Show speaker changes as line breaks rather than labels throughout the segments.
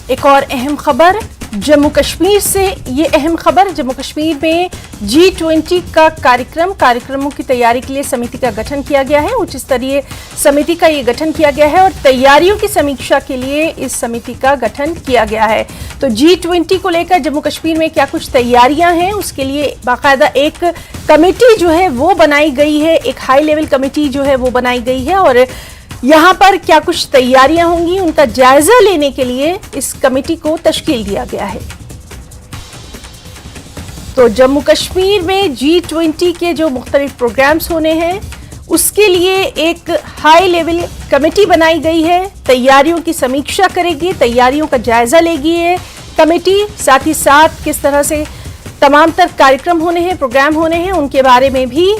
एक और अहम खबर जम्मू कश्मीर से। ये अहम खबर, जम्मू कश्मीर में G20 का कार्यक्रमों की तैयारी के लिए समिति का गठन किया गया है। उच्च स्तरीय समिति का ये गठन किया गया है और तैयारियों की समीक्षा के लिए इस समिति का गठन किया गया है। तो G20 को लेकर जम्मू कश्मीर में क्या कुछ तैयारियां हैं, उसके लिए बाकायदा एक कमेटी जो है वो बनाई गई है, एक हाई लेवल कमेटी जो है वो बनाई गई है और यहां पर क्या कुछ तैयारियां होंगी उनका जायजा लेने के लिए इस कमेटी को तश्कील दिया गया है। तो जम्मू कश्मीर में G20 के जो मुख्तलिफ प्रोग्राम्स होने हैं उसके लिए एक हाई लेवल कमेटी बनाई गई है, तैयारियों की समीक्षा करेगी, तैयारियों का जायजा लेगी ये कमेटी। साथ ही साथ किस तरह से तमाम तर कार्यक्रम होने हैं, प्रोग्राम होने हैं, उनके बारे में भी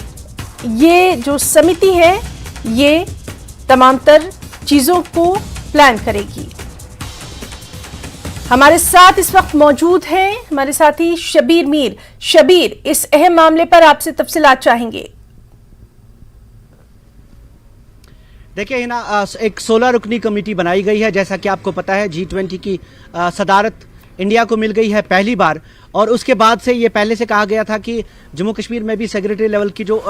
ये जो समिति है ये तमाम तर चीजों को प्लान करेगी। हमारे साथ इस वक्त मौजूद हैं हमारे साथी शबीर मीर। शबीर, इस अहम मामले पर आपसे तफसीलात चाहेंगे।
देखिए हिना, एक 16 रुकनी कमेटी बनाई गई है। जैसा कि आपको पता है G20 की सदारत इंडिया को मिल गई है पहली बार, और उसके बाद से ये पहले से कहा गया था कि जम्मू कश्मीर में भी सेक्रेटरी लेवल की जो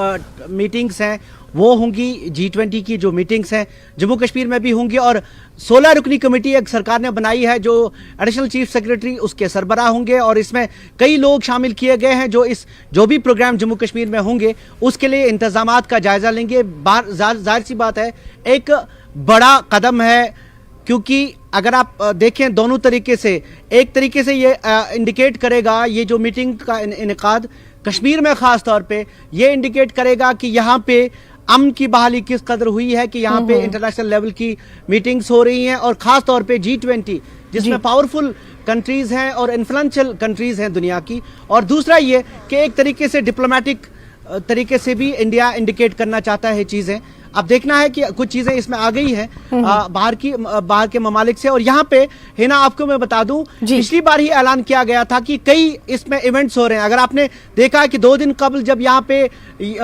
मीटिंग्स हैं वो होंगी, G20 की जो मीटिंग्स हैं जम्मू कश्मीर में भी होंगी। और 16 रुकनी कमेटी एक सरकार ने बनाई है जो एडिशनल चीफ सेक्रेटरी उसके सरबराह होंगे और इसमें कई लोग शामिल किए गए हैं जो भी प्रोग्राम जम्मू कश्मीर में होंगे उसके लिए इंतजामात का जायजा लेंगे। जाहिर सी बात है एक बड़ा कदम है, क्योंकि अगर आप देखें दोनों तरीके से, एक तरीके से ये इंडिकेट करेगा, ये जो मीटिंग का इनेकाद कश्मीर में खास तौर पे ये इंडिकेट करेगा कि यहाँ पे अमन की बहाली किस कदर हुई है, कि यहाँ पे इंटरनेशनल लेवल की मीटिंग्स हो रही हैं और खास तौर पे G20 जिसमें पावरफुल कंट्रीज हैं और इन्फ्लुएंशियल कंट्रीज हैं दुनिया की। और दूसरा ये कि एक तरीके से डिप्लोमेटिक तरीके से भी इंडिया इंडिकेट करना चाहता है चीजें। अब देखना है कि कुछ चीजें इसमें आ गई हैं बाहर के ममालिक से। और यहाँ पे हिना आपको मैं बता दूं, पिछली बार ही ऐलान किया गया था कि कई इसमें इवेंट्स हो रहे हैं। अगर आपने देखा है कि 2 दिन कबल जब यहाँ पे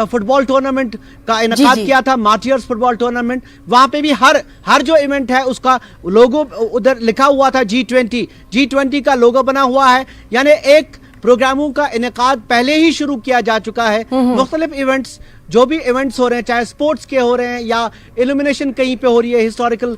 फुटबॉल टूर्नामेंट का इनेकाद किया था, मार्टियर्स फुटबॉल टूर्नामेंट, वहां पे भी हर जो इवेंट है उसका लोगो उधर लिखा हुआ था G20 का लोगो बना हुआ है। यानी एक प्रोग्रामों का इनेकाद पहले ही शुरू किया जा चुका है। मुख्तलिफ इवेंट्स, जो भी इवेंट्स हो रहे हैं, चाहे स्पोर्ट्स के हो रहे हैं या इल्यूमिनेशन कहीं पे हो रही है, हिस्टोरिकल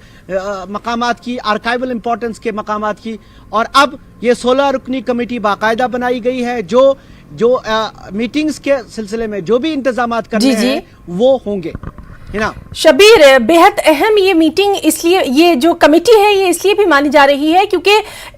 मकामात की, आर्काइवल इंपॉर्टेंस के मकामात की। और अब ये 16 रुकनी कमेटी बाकायदा बनाई गई है जो मीटिंग्स के सिलसिले में जो भी इंतजामात करने हैं वो होंगे।
शबीर, बेहद अहम ये मीटिंग इसलिए, ये जो कमेटी है ये इसलिए भी मानी जा रही है क्योंकि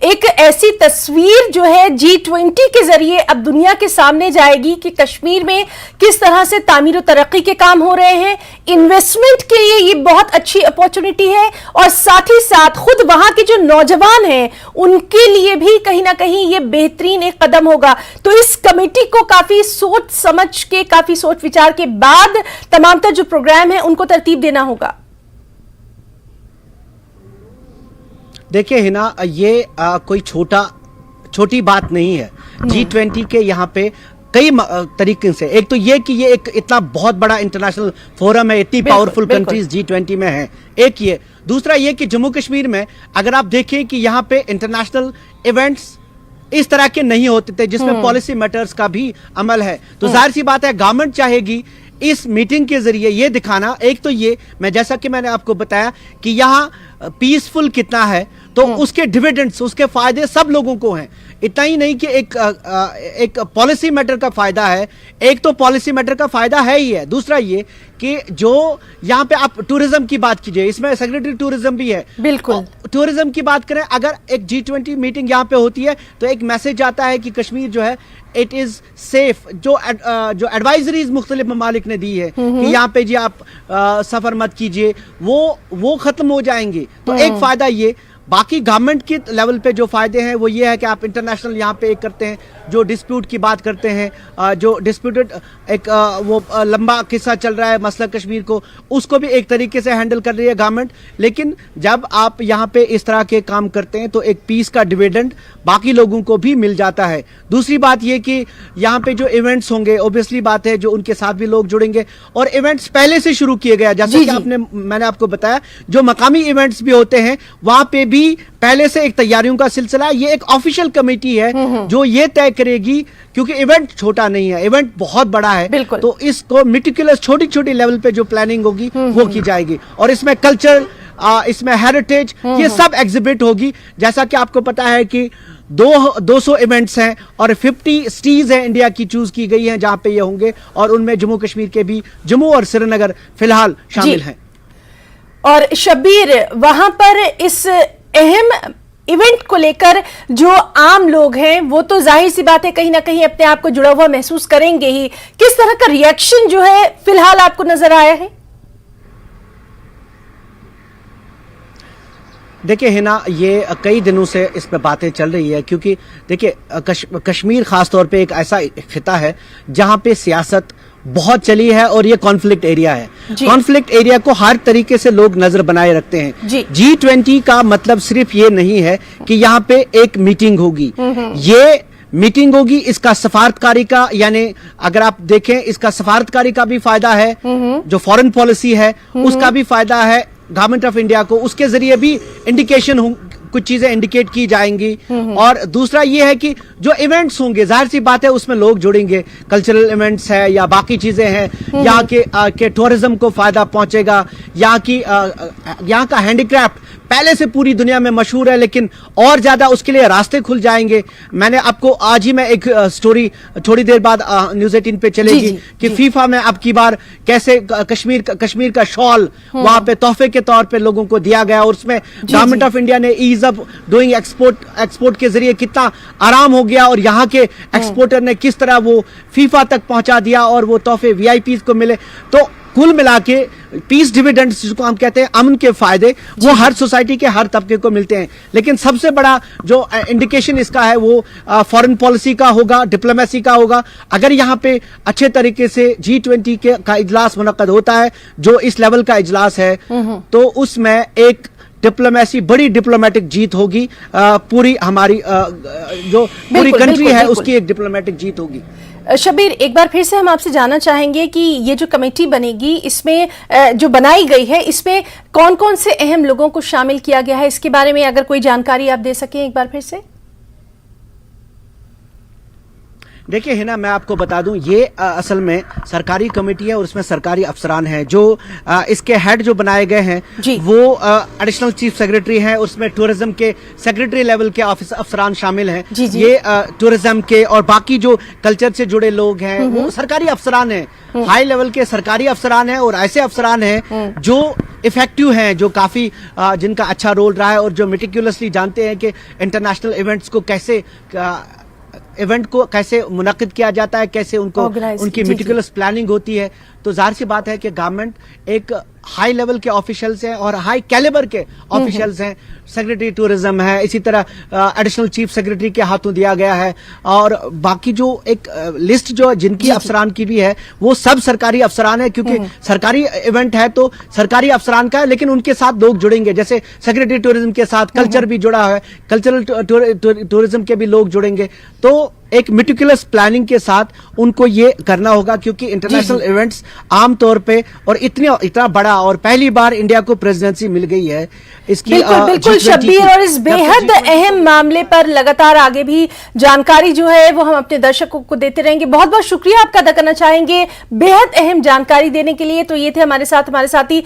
एक ऐसी तस्वीर जो है G20 के जरिए अब दुनिया के सामने जाएगी कि कश्मीर में किस तरह से तामीर और तरक्की के काम हो रहे हैं। इन्वेस्टमेंट के लिए ये बहुत अच्छी अपॉर्चुनिटी है और साथ ही साथ खुद वहां के जो नौजवान हैं उनके लिए भी कहीं ना कहीं ये बेहतरीन एक कदम होगा। तो इस कमेटी को काफी सोच समझ के, काफी सोच विचार के बाद तमाम तर जो प्रोग्राम है उनको तरतीब देना होगा।
देखिए हिना, ये कोई छोटी बात नहीं है। G20 के यहाँ पे कई तरीके से, एक तो ये कि ये एक इतना बहुत बड़ा इंटरनेशनल फोरम है, इतनी पावरफुल कंट्रीज G20 में है, एक ये। दूसरा ये कि जम्मू कश्मीर में अगर आप देखें कि यहाँ पे इंटरनेशनल इवेंट्स इस तरह के नहीं होते थे जिसमें पॉलिसी मैटर्स का भी अमल है। तो जाहिर सी बात है गवर्नमेंट चाहेगी इस मीटिंग के जरिए ये दिखाना, एक तो ये, मैं जैसा कि मैंने आपको बताया कि यहाँ पीसफुल कितना है, तो उसके डिविडेंड्स, उसके फायदे सब लोगों को हैं। इतना ही नहीं कि एक पॉलिसी मैटर का फायदा है, एक तो पॉलिसी मैटर का फायदा है ही है। दूसरा ये कि जो यहाँ पे आप टूरिज्म की बात कीजिए, इसमें सेक्रेटरी टूरिज्म भी है।
बिल्कुल,
टूरिज्म की बात करें, अगर एक G20 मीटिंग यहाँ पे होती है तो एक मैसेज आता है कि कश्मीर जो है इट इज सेफ। जो एडवाइजरीज मुख्तलिफ ममालिक ने दी है कि यहाँ पे जी आप सफर मत कीजिए, वो खत्म हो जाएंगे। तो एक फायदा ये। बाकी गवर्नमेंट के लेवल पे जो फायदे हैं वो ये है कि आप इंटरनेशनल यहाँ पे एक करते हैं, जो डिस्प्यूट की बात करते हैं, जो डिस्प्यूटेड एक वो लंबा किस्सा चल रहा है मसला कश्मीर को, उसको भी एक तरीके से हैंडल कर रही है गवर्नमेंट। लेकिन जब आप यहाँ पे इस तरह के काम करते हैं तो एक पीस का डिविडेंड बाकी लोगों को भी मिल जाता है। दूसरी बात ये कि यहाँ पे जो इवेंट्स होंगे, ऑब्वियसली बात है जो उनके साथ भी लोग जुड़ेंगे और इवेंट्स पहले से शुरू किए गए, जैसे कि मैंने आपको बताया जो मकामी इवेंट्स भी होते हैं वहां पे भी अभी पहले से एक तैयारियों का सिलसिला है। ये एक ऑफिशियल कमेटी है जो ये तय करेगी, क्योंकि इवेंट छोटा नहीं है, इवेंट बहुत बड़ा है,
बिल्कुल।
तो इसको मेटिकुलस छोटी छोटी लेवल पे जो प्लानिंग होगी वो की जाएगी, और इसमें कल्चर, इसमें हेरिटेज, ये सब एग्जिबिट होगी। जैसा कि आपको पता है कि 200 इवेंट्स हैं और 50 सिटीज हैं इंडिया की चूज की गई हैं जहां पे ये होंगे, और उनमें जम्मू कश्मीर के भी जम्मू और श्रीनगर फिलहाल शामिल हैं।
और शब्बीर, वहां पर इस अहम इवेंट को लेकर जो आम लोग हैं वो तो जाहिर सी बात है कहीं ना कहीं अपने आप को जुड़ा हुआ महसूस करेंगे ही। किस तरह का रिएक्शन जो है फिलहाल आपको नजर आया है?
देखिए हिना, ये कई दिनों से इस पे बातें चल रही है, क्योंकि देखिए कश्मीर खास तौर पे एक ऐसा खिता है जहां पे सियासत बहुत चली है और ये कॉन्फ्लिक्ट एरिया है। कॉन्फ्लिक्ट एरिया को हर तरीके से लोग नजर बनाए रखते हैं। G20 का मतलब सिर्फ ये नहीं है कि यहाँ पे एक मीटिंग होगी, ये मीटिंग होगी, इसका सफारतकारी का, यानी अगर आप देखें इसका सफारतकारी का भी फायदा है, जो फॉरेन पॉलिसी है उसका भी फायदा है गवर्नमेंट ऑफ इंडिया को, उसके जरिए भी इंडिकेशन कुछ चीजें इंडिकेट की जाएंगी। और दूसरा ये है कि जो इवेंट्स होंगे, जाहिर सी बात है उसमें लोग जुड़ेंगे, कल्चरल इवेंट्स है या बाकी चीजें हैं, यहाँ के टूरिज्म को फायदा पहुंचेगा, यहाँ का हैंडीक्राफ्ट पहले से पूरी दुनिया में मशहूर है, लेकिन और ज्यादा उसके लिए रास्ते खुल जाएंगे। मैंने आपको आज ही मैं एक स्टोरी थोड़ी देर बाद न्यूज़ 18 पे चलेगी कि फीफा में अब की बार कैसे कश्मीर का शॉल वहां पे तोहफे के तौर पे लोगों को दिया गया, और उसमें गवर्नमेंट ऑफ इंडिया ने ईज ऑफ डूइंग एक्सपोर्ट के जरिए कितना आराम हो गया, और यहाँ के एक्सपोर्टर ने किस तरह वो फीफा तक पहुंचा दिया और वो तोहफे वीआईपी को मिले। तो कुल मिला के पीस डिविडेंड्स जिसको हम कहते हैं, अमन के फायदे, वो हर सोसाइटी के हर तबके को मिलते हैं। लेकिन सबसे बड़ा जो इंडिकेशन इसका है वो फॉरेन पॉलिसी का होगा, डिप्लोमेसी का होगा। अगर यहाँ पे अच्छे तरीके से G20 का इजलास मुनक्कद होता है, जो इस लेवल का इजलास है, तो उसमें एक डिप्लोमेसी, बड़ी डिप्लोमेटिक जीत होगी। पूरी हमारी जो पूरी कंट्री है उसकी एक डिप्लोमेटिक जीत होगी।
शब्बीर, एक बार फिर से हम आपसे जानना चाहेंगे कि ये जो कमेटी बनेगी, इसमें जो बनाई गई है, इसमें कौन कौन से अहम लोगों को शामिल किया गया है, इसके बारे में अगर कोई जानकारी आप दे सकें एक बार फिर से।
देखिए हिना, मैं आपको बता दूं, ये असल में सरकारी कमेटी है और उसमें सरकारी अफसरान हैं। जो इसके हेड जो बनाए गए हैं वो एडिशनल चीफ सेक्रेटरी हैं, उसमें टूरिज्म के सेक्रेटरी लेवल के अफसरान शामिल हैं। ये टूरिज्म के और बाकी जो कल्चर से जुड़े लोग हैं वो सरकारी अफसरान हैं, हाई लेवल के सरकारी अफसरान हैं, और ऐसे अफसरान हैं जो इफेक्टिव हैं, जो काफी जिनका अच्छा रोल रहा है और जो मेटिकुलसली जानते हैं कि इंटरनेशनल इवेंट को कैसे मुनक्किद किया जाता है, कैसे उनको उनकी मेटिकुलस प्लानिंग होती है। तो जाहिर सी बात है कि गवर्नमेंट एक हाई लेवल के ऑफिशियल्स हैं और हाई कैलिबर के ऑफिशियल्स हैं। सेक्रेटरी टूरिज्म है, इसी तरह एडिशनल चीफ सेक्रेटरी के हाथों दिया गया है, और बाकी जो एक लिस्ट जो जिनकी अफसरान की भी है वो सब सरकारी अफसरान है, क्योंकि सरकारी इवेंट है तो सरकारी अफसरान का है, लेकिन उनके साथ लोग जुड़ेंगे। जैसे सेक्रेटरी टूरिज्म के साथ कल्चर भी जुड़ा है, कल्चरल टूरिज्म के भी लोग जुड़ेंगे। तो एक मेटिकुलस प्लानिंग के साथ उनको ये करना होगा, क्योंकि इंटरनेशनल इवेंट्स आमतौर पे और इतना बड़ा, और पहली बार इंडिया को प्रेसिडेंसी मिल गई है इसकी।
बिल्कुल शब्बीर, और इस बेहद अहम मामले पर लगातार आगे भी जानकारी जो है वो हम अपने दर्शकों को देते रहेंगे। बहुत बहुत शुक्रिया आपका अदा करना चाहेंगे बेहद अहम जानकारी देने के लिए। तो ये थे हमारे साथ हमारे साथी